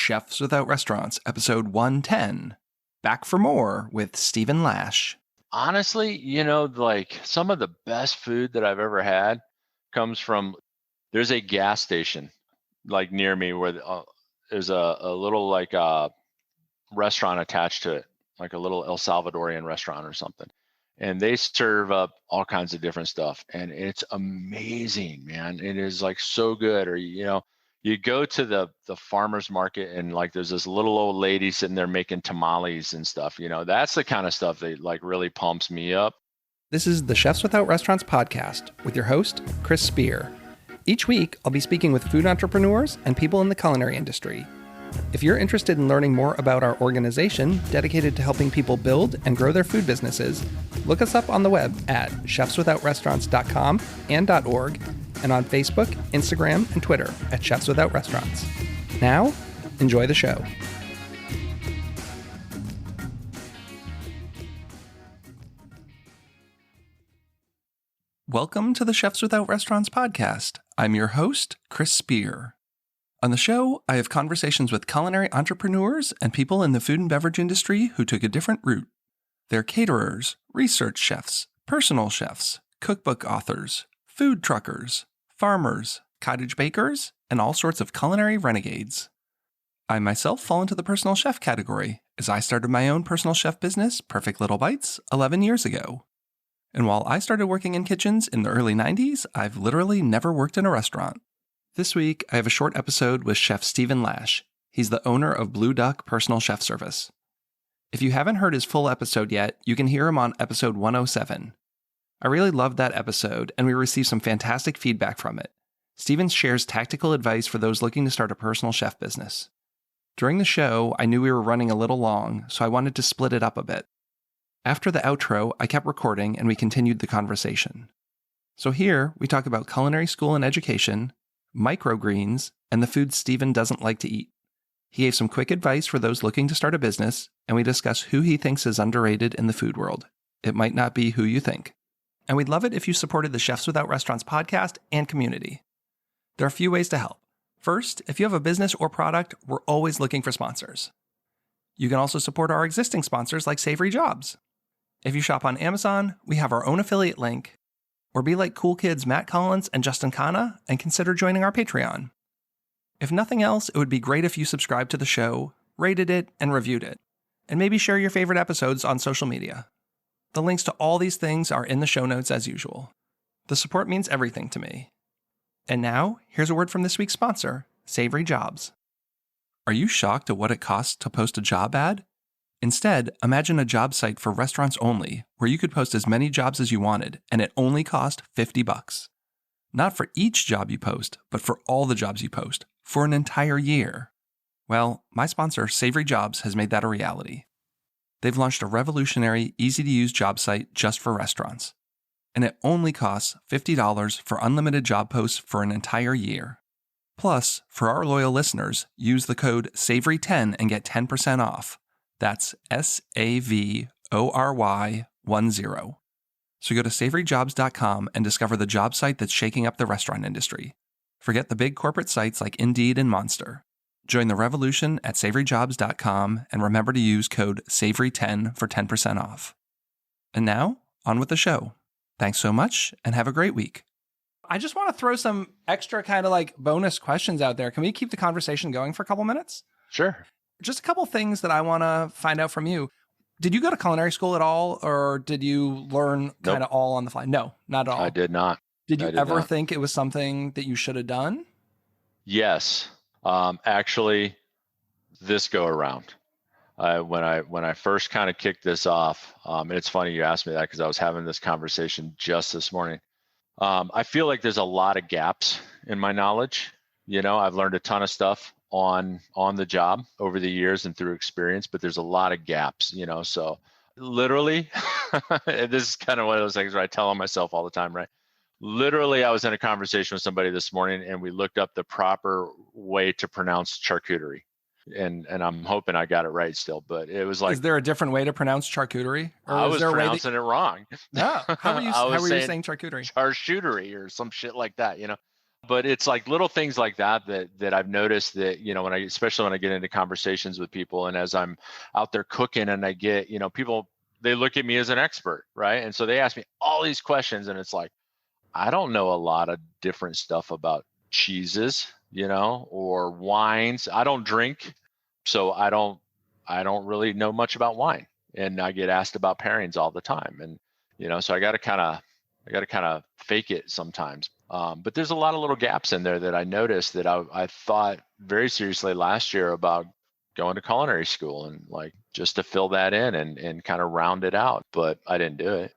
Chefs Without Restaurants, episode 110. Back for more with Stephen Lash. Honestly, like some of the best food that I've ever had comes from, there's a gas station like near me where there's a little like restaurant attached to it, like a little El Salvadorian restaurant or something. And they serve up all kinds of different stuff. And it's amazing, man. It is like so good. Or, you go to the farmer's market and like there's this little old lady sitting there making tamales and stuff. That's the kind of stuff that like really pumps me up. This is the Chefs Without Restaurants podcast with your host, Chris Spear. Each week, I'll be speaking with food entrepreneurs and people in the culinary industry. If you're interested in learning more about our organization dedicated to helping people build and grow their food businesses, look us up on the web at chefswithoutrestaurants.com and .org, and on Facebook, Instagram, and Twitter at Chefs Without Restaurants. Now, enjoy the show. Welcome to the Chefs Without Restaurants podcast. I'm your host, Chris Spear. On the show, I have conversations with culinary entrepreneurs and people in the food and beverage industry who took a different route. They're caterers, research chefs, personal chefs, cookbook authors, food truckers, farmers, cottage bakers, and all sorts of culinary renegades. I myself fall into the personal chef category, as I started my own personal chef business, Perfect Little Bites, 11 years ago. And while I started working in kitchens in the early 90s, I've literally never worked in a restaurant. This week, I have a short episode with Chef Stephen Lash. He's the owner of Blue Duck Personal Chef Service. If you haven't heard his full episode yet, you can hear him on episode 107. I really loved that episode, and we received some fantastic feedback from it. Stephen shares tactical advice for those looking to start a personal chef business. During the show, I knew we were running a little long, so I wanted to split it up a bit. After the outro, I kept recording, and we continued the conversation. So here, we talk about culinary school and education, microgreens, and the foods Stephen doesn't like to eat. He gave some quick advice for those looking to start a business, and we discuss who he thinks is underrated in the food world. It might not be who you think. And we'd love it if you supported the Chefs Without Restaurants podcast and community. There are a few ways to help. First, if you have a business or product, we're always looking for sponsors. You can also support our existing sponsors like Savory Jobs. If you shop on Amazon, we have our own affiliate link. Or be like cool kids Matt Collins and Justin Khanna and consider joining our Patreon. If nothing else, it would be great if you subscribed to the show, rated it, and reviewed it. And maybe share your favorite episodes on social media. The links to all these things are in the show notes as usual. The support means everything to me. And now, here's a word from this week's sponsor, Savory Jobs. Are you shocked at what it costs to post a job ad? Instead, imagine a job site for restaurants only, where you could post as many jobs as you wanted, and it only cost $50. Not for each job you post, but for all the jobs you post, for an entire year. Well, my sponsor, Savory Jobs, has made that a reality. They've launched a revolutionary, easy-to-use job site just for restaurants. And it only costs $50 for unlimited job posts for an entire year. Plus, for our loyal listeners, use the code SAVORY10 and get 10% off. That's SAVORY10. So go to savoryjobs.com and discover the job site that's shaking up the restaurant industry. Forget the big corporate sites like Indeed and Monster. Join the revolution at savoryjobs.com and remember to use code SAVORY10 for 10% off. And now, on with the show. Thanks so much and have a great week. I just want to throw some extra kind of like bonus questions out there. Can we keep the conversation going for a couple minutes? Sure. Just a couple things that I want to find out from you. Did you go to culinary school at all, or did you learn kind of all on the fly? No, not at all. I did not. Did you ever think it was something that you should have done? Yes. Actually, this go around. When I first kind of kicked this off, and it's funny you asked me that because I was having this conversation just this morning. I feel like there's a lot of gaps in my knowledge. I've learned a ton of stuff on the job over the years and through experience, but there's a lot of gaps, so literally, this is kind of one of those things where I tell on myself all the time, right? Literally, I was in a conversation with somebody this morning and we looked up the proper way to pronounce charcuterie. And I'm hoping I got it right still, but it was like... Is there a different way to pronounce charcuterie? Or I was pronouncing it wrong. No. How were you saying charcuterie? Charcuterie or some shit like that, But it's like little things like that I've noticed that, especially when I get into conversations with people, and as I'm out there cooking and I get, people, they look at me as an expert, right? And so they ask me all these questions, and it's like, I don't know a lot of different stuff about cheeses, or wines. I don't drink, so I don't really know much about wine. And I get asked about pairings all the time. And, so I got to kind of fake it sometimes. But there's a lot of little gaps in there that I noticed that I thought very seriously last year about going to culinary school and like just to fill that in and kind of round it out, but I didn't do it.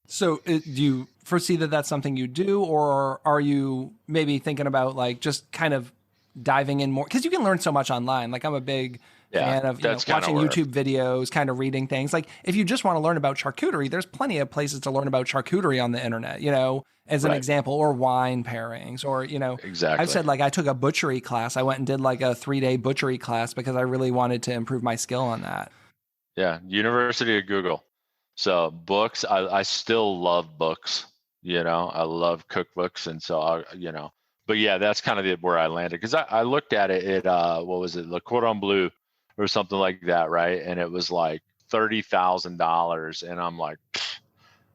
So do you foresee that that's something you do, or are you maybe thinking about like just kind of diving in more? Because you can learn so much online. Like I'm a big fan of watching YouTube videos, kind of reading things. Like if you just want to learn about charcuterie, there's plenty of places to learn about charcuterie on the internet, as an example, or wine pairings, or, Exactly. I've said like I took a butchery class. I went and did like a 3-day butchery class because I really wanted to improve my skill on that. Yeah. University of Google. So books, I still love books, I love cookbooks. And so, but yeah, that's kind of where I landed. Cause I looked at it at, what was it? Le Cordon Bleu or something like that. Right. And it was like $30,000. And I'm like,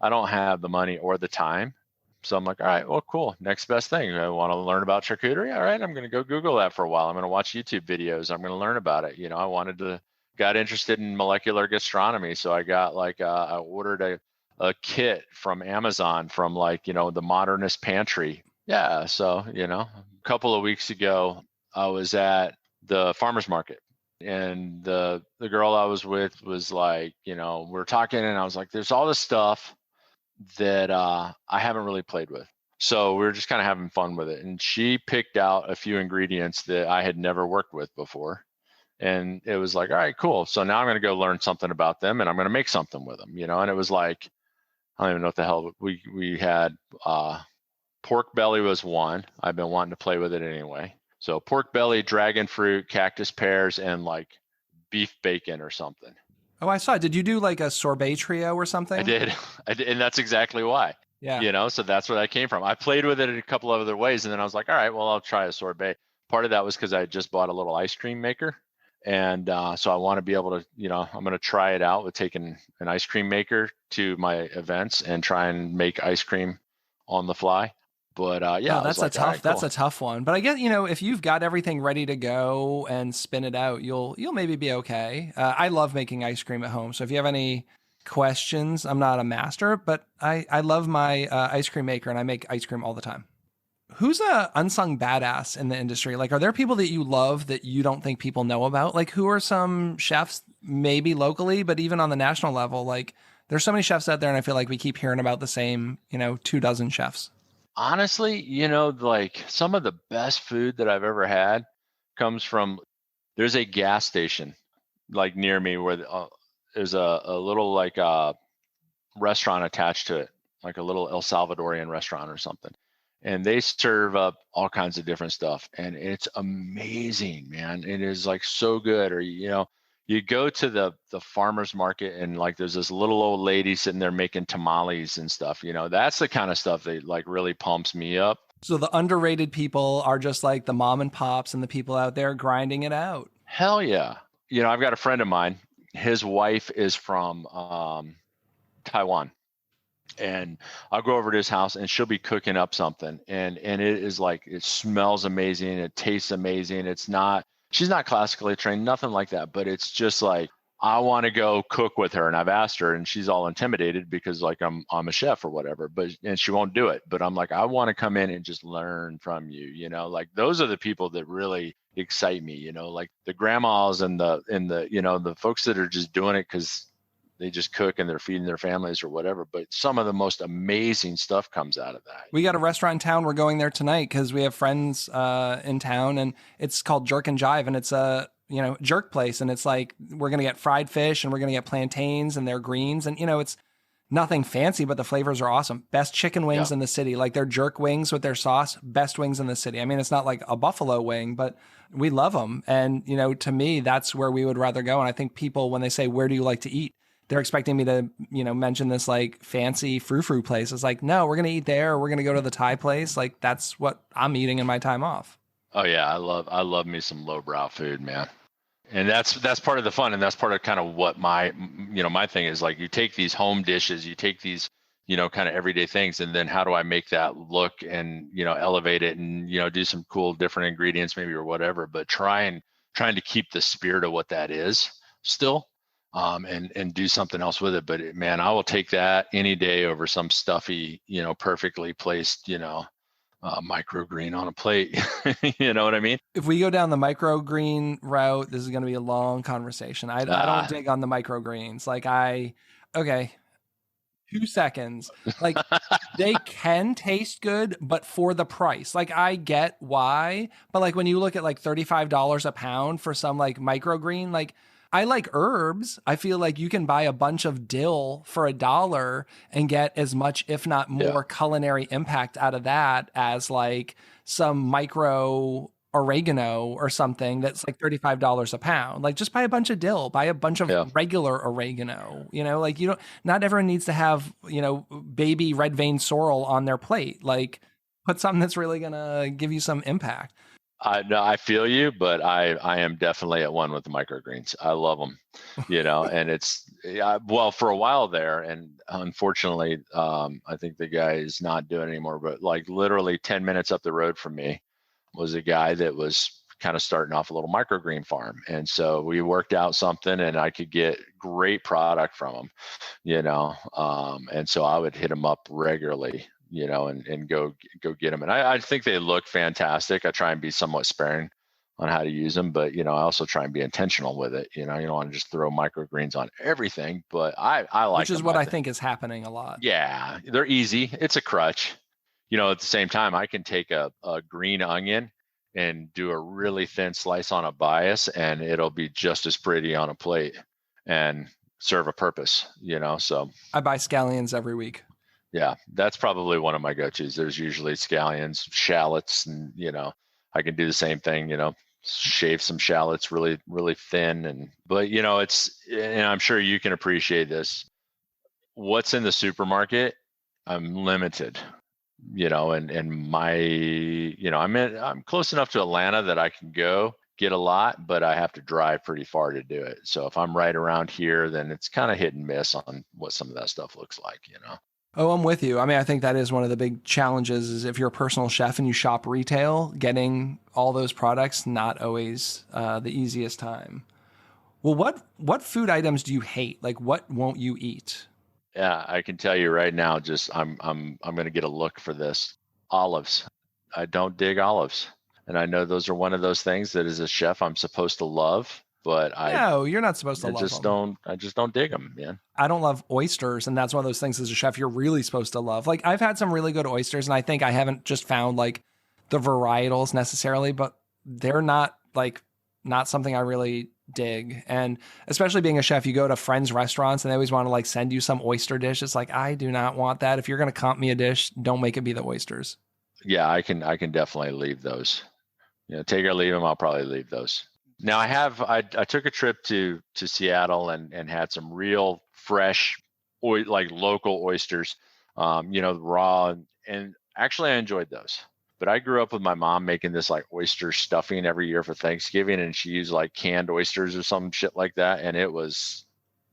I don't have the money or the time. So I'm like, all right, well, cool. Next best thing. I want to learn about charcuterie. All right. I'm going to go Google that for a while. I'm going to watch YouTube videos. I'm going to learn about it. I got interested in molecular gastronomy. So I got I ordered a kit from Amazon from the Modernist Pantry. Yeah. So, a couple of weeks ago, I was at the farmer's market, and the girl I was with was like, we're talking, and I was like, there's all this stuff that I haven't really played with. So we were just kind of having fun with it. And she picked out a few ingredients that I had never worked with before. And it was like, all right, cool. So now I'm going to go learn something about them, and I'm going to make something with them, and it was like, I don't even know what the hell we had. Pork belly was one. I've been wanting to play with it anyway. So pork belly, dragon fruit, cactus pears, and like beef bacon or something. Oh, I saw it. Did you do like a sorbet trio or something? I did. And that's exactly why. Yeah. So that's where that came from. I played with it in a couple of other ways, and then I was like, all right, well, I'll try a sorbet. Part of that was because I just bought a little ice cream maker. And so I want to be able to, I'm going to try it out with taking an ice cream maker to my events and try and make ice cream on the fly. But yeah, that's that's a tough one. But I guess, if you've got everything ready to go and spin it out, you'll maybe be okay. I love making ice cream at home. So if you have any questions, I'm not a master, but I love my ice cream maker, and I make ice cream all the time. Who's a unsung badass in the industry? Like, are there people that you love that you don't think people know about? Like, who are some chefs, maybe locally, but even on the national level? Like, there's so many chefs out there, and I feel like we keep hearing about the same, 24 chefs. Honestly, like some of the best food that I've ever had comes from, there's a gas station like near me where there's a little like restaurant attached to it, like a little El Salvadorian restaurant or something. And they serve up all kinds of different stuff, and it's amazing, man. It is like so good. Or you go to the farmer's market, and like there's this little old lady sitting there making tamales and stuff. That's the kind of stuff that like really pumps me up. So the underrated people are just like the mom and pops and the people out there grinding it out. Hell yeah. I've got a friend of mine. His wife is from Taiwan. And I'll go over to his house, and she'll be cooking up something, and it is like, it smells amazing, it tastes amazing. She's not classically trained, nothing like that, but it's just like, I want to go cook with her. And I've asked her, and she's all intimidated because like I'm a chef or whatever, and she won't do it. But I'm like, I want to come in and just learn from you, like those are the people that really excite me, like the grandmas and the folks that are just doing it because they just cook and they're feeding their families or whatever. But some of the most amazing stuff comes out of that. We got a restaurant in town. We're going there tonight because we have friends in town, and it's called Jerk and Jive, and it's a jerk place. And it's like, we're going to get fried fish, and we're going to get plantains and their greens. And, it's nothing fancy, but the flavors are awesome. Best chicken wings in the city. Like their jerk wings with their sauce, best wings in the city. I mean, it's not like a buffalo wing, but we love them. And, to me, that's where we would rather go. And I think people, when they say, where do you like to eat? they're expecting me to, mention this like fancy frou-frou place. It's like, no, we're going to eat there. Or we're going to go to the Thai place. Like that's what I'm eating in my time off. Oh yeah, I love me some lowbrow food, man. And that's part of the fun, and that's part of kind of what my thing is. Like, you take these home dishes, you take these kind of everyday things, and then how do I make that look and elevate it, and do some cool different ingredients maybe or whatever, but trying to keep the spirit of what that is still, and do something else with it. But man, I will take that any day over some stuffy perfectly placed microgreen on a plate. You know what I mean? If we go down the microgreen route, this is going to be a long conversation. I don't dig on the microgreens. Like okay, 2 seconds. Like they can taste good, but for the price. Like I get why, but like when you look at like $35 a pound for some like microgreen, like I like herbs. I feel like you can buy a bunch of dill for $1 and get as much, if not more, culinary impact out of that as like some micro oregano or something that's like $35 a pound. Like just buy a bunch of dill, buy a bunch of regular oregano. Like not everyone needs to have, baby red vein sorrel on their plate. Like put something that's really gonna give you some impact. No, I feel you, but I am definitely at one with the microgreens. I love them, and it's well, for a while there, and unfortunately, I think the guy is not doing it anymore. But like literally 10 minutes up the road from me was a guy that was kind of starting off a little microgreen farm, and so we worked out something, and I could get great product from him, and so I would hit him up regularly. And go get them. And I think they look fantastic. I try and be somewhat sparing on how to use them, but I also try and be intentional with it. You don't want to just throw microgreens on everything, but I like which is what I think is happening a lot. Yeah, they're easy. It's a crutch. At the same time, I can take a green onion and do a really thin slice on a bias, and it'll be just as pretty on a plate and serve a purpose, so. I buy scallions every week. Yeah, that's probably one of my go-tos. There's usually scallions, shallots, and I can do the same thing. Shave some shallots really, really thin, but and I'm sure you can appreciate this. What's in the supermarket, I'm limited. And my, I'm close enough to Atlanta that I can go get a lot, but I have to drive pretty far to do it. So if I'm right around here, then it's kind of hit and miss on what some of that stuff looks like. Oh, I'm with you. I mean, I think that is one of the big challenges is if you're a personal chef and you shop retail, getting all those products, not always the easiest time. Well, what food items do you hate? Like what won't you eat? Yeah, I can tell you right now, just I'm going to get a look for this. Olives. I don't dig olives. And I know those are one of those things that as a chef, I'm supposed to love. But no, you're not supposed to love them. I just don't dig them, man. I don't love oysters, and that's one of those things as a chef you're really supposed to love. Like I've had some really good oysters, and I think I haven't just found like the varietals necessarily, but they're not something I really dig. And especially being a chef, you go to friends' restaurants and they always want to like send you some oyster dish. It's like I do not want that. If you're going to comp me a dish, don't make it be the oysters. Yeah, I can definitely leave those. Take or leave them. I'll probably leave those. Now I took a trip to Seattle and had some real fresh, like local oysters, raw, and actually I enjoyed those. But I grew up with my mom making this like oyster stuffing every year for Thanksgiving, and she used like canned oysters or some shit like that, and it was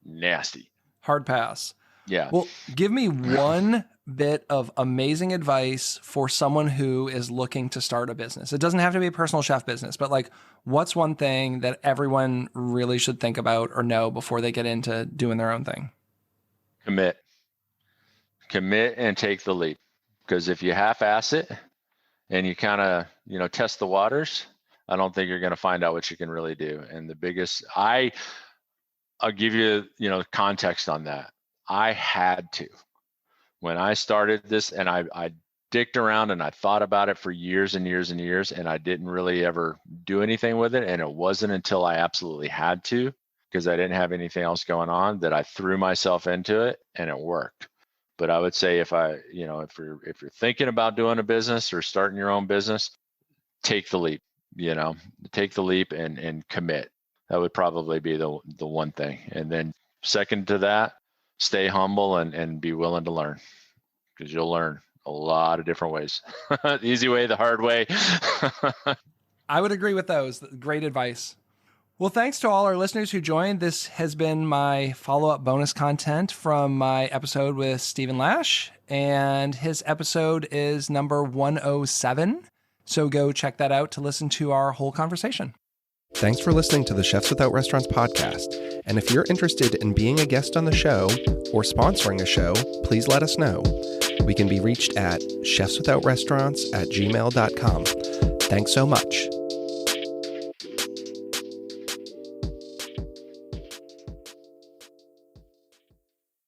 nasty. Hard pass. Yeah. Well, give me one bit of amazing advice for someone who is looking to start a business. It doesn't have to be a personal chef business, but like what's one thing that everyone really should think about or know before they get into doing their own thing? Commit and take the leap. Because if you half-ass it and you kind of, test the waters, I don't think you're going to find out what you can really do. And the biggest, I'll give you, context on that. I had to. When I started this, and I dicked around and I thought about it for years and years and years, and I didn't really ever do anything with it. And it wasn't until I absolutely had to, because I didn't have anything else going on, that I threw myself into it, and it worked. But I would say if you're thinking about doing a business or starting your own business, take the leap. Take the leap and commit. That would probably be the one thing. And then second to that, stay humble and be willing to learn, because you'll learn a lot of different ways. The easy way, the hard way. I would agree with those. Great advice. Well, thanks to all our listeners who joined. This has been my follow-up bonus content from my episode with Stephen Lash, and his episode is number 107. So go check that out to listen to our whole conversation. Thanks for listening to the Chefs Without Restaurants podcast. And if you're interested in being a guest on the show or sponsoring a show, please let us know. We can be reached at chefswithoutrestaurants@gmail.com. Thanks so much.